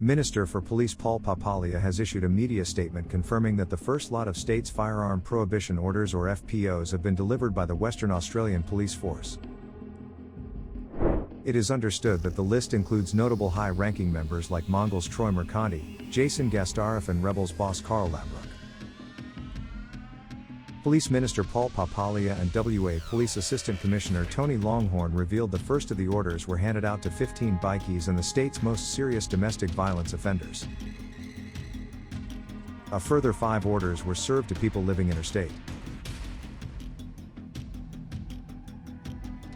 Minister for Police Paul Papalia has issued a media statement confirming that the first lot of state's firearm prohibition orders or FPOs have been delivered by the Western Australian Police Force. It is understood that the list includes notable high-ranking members like Mongols Troy Mercanti, Jason Gastaroff and Rebels boss Carl Labrook. Police Minister Paul Papalia and WA Police Assistant Commissioner Tony Longhorn revealed the first of the orders were handed out to 15 bikies and the state's most serious domestic violence offenders. A further 5 orders were served to people living interstate.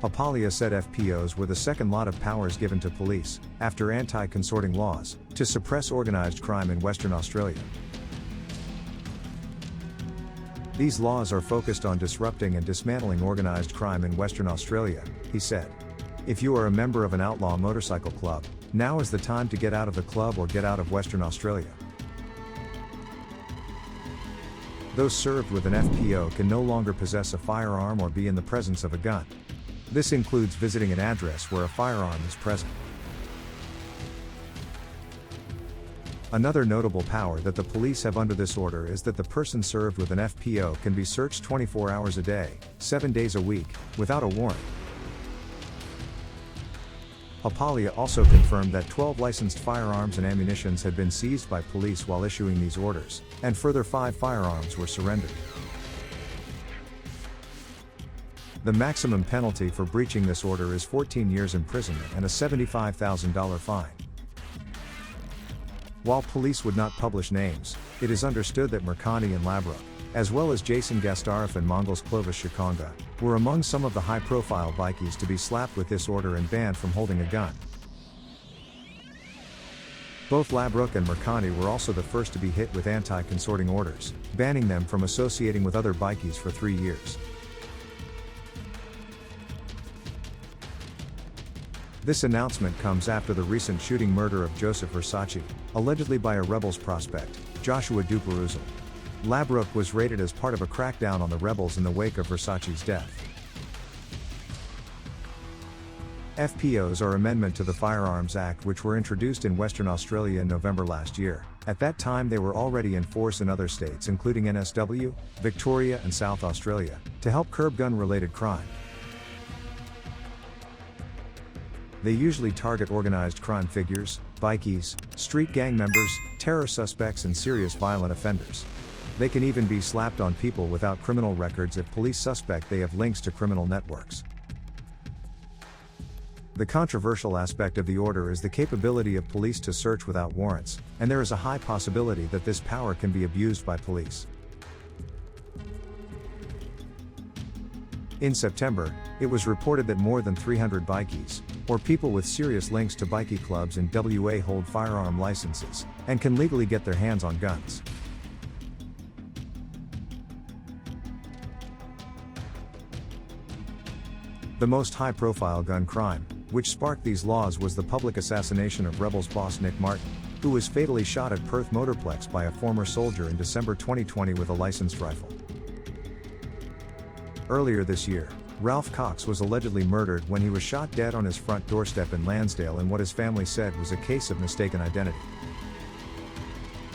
Papalia said FPOs were the second lot of powers given to police, after anti-consorting laws, to suppress organised crime in Western Australia. These laws are focused on disrupting and dismantling organised crime in Western Australia, he said. If you are a member of an outlaw motorcycle club, now is the time to get out of the club or get out of Western Australia. Those served with an FPO can no longer possess a firearm or be in the presence of a gun. This includes visiting an address where a firearm is present. Another notable power that the police have under this order is that the person served with an FPO can be searched 24 hours a day, 7 days a week, without a warrant. Papalia also confirmed that 12 licensed firearms and ammunitions had been seized by police while issuing these orders, and further 5 firearms were surrendered. The maximum penalty for breaching this order is 14 years imprisonment and a $75,000 fine. While police would not publish names, it is understood that Mercanti and Labrook, as well as Jason Gastaroff and Mongols Clovis Shikonga, were among some of the high-profile bikies to be slapped with this order and banned from holding a gun. Both Labrook and Mercanti were also the first to be hit with anti-consorting orders, banning them from associating with other bikies for 3 years. This announcement comes after the recent shooting murder of Joseph Versace, allegedly by a Rebels prospect, Joshua Duperuzal. Labrook was raided as part of a crackdown on the rebels in the wake of Versace's death. FPOs are amendment to the Firearms Act which were introduced in Western Australia in November last year. At that time they were already in force in other states including NSW, Victoria and South Australia, to help curb gun-related crime. They usually target organised crime figures, bikies, street gang members, terror suspects and serious violent offenders. They can even be slapped on people without criminal records if police suspect they have links to criminal networks. The controversial aspect of the order is the capability of police to search without warrants, and there is a high possibility that this power can be abused by police. In September, it was reported that more than 300 bikies, or people with serious links to bikie clubs in WA hold firearm licenses, and can legally get their hands on guns. The most high-profile gun crime, which sparked these laws, was the public assassination of Rebels boss Nick Martin, who was fatally shot at Perth Motorplex by a former soldier in December 2020 with a licensed rifle. Earlier this year, Ralph Cox was allegedly murdered when he was shot dead on his front doorstep in Lansdale in what his family said was a case of mistaken identity.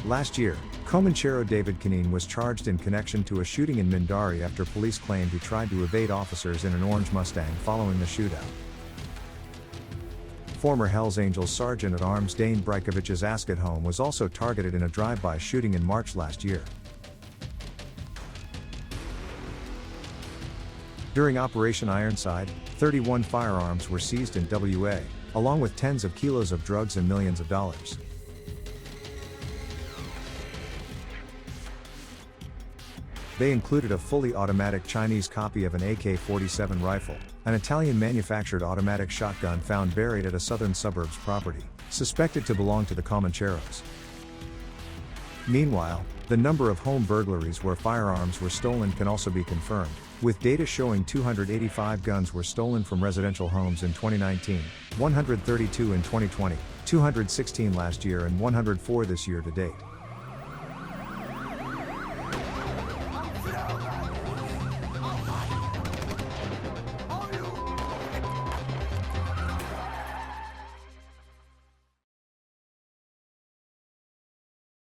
Last year, Comanchero David Canine was charged in connection to a shooting in Mindarie after police claimed he tried to evade officers in an orange Mustang following the shootout. Former Hells Angels Sergeant-at-Arms Dane Brajkovic's Ascot home was also targeted in a drive-by shooting in March last year. During Operation Ironside, 31 firearms were seized in WA, along with tens of kilos of drugs and millions of dollars. They included a fully automatic Chinese copy of an AK-47 rifle, an Italian-manufactured automatic shotgun found buried at a southern suburbs property, suspected to belong to the Comancheros. Meanwhile, the number of home burglaries where firearms were stolen can also be confirmed, with data showing 285 guns were stolen from residential homes in 2019, 132 in 2020, 216 last year and 104 this year to date.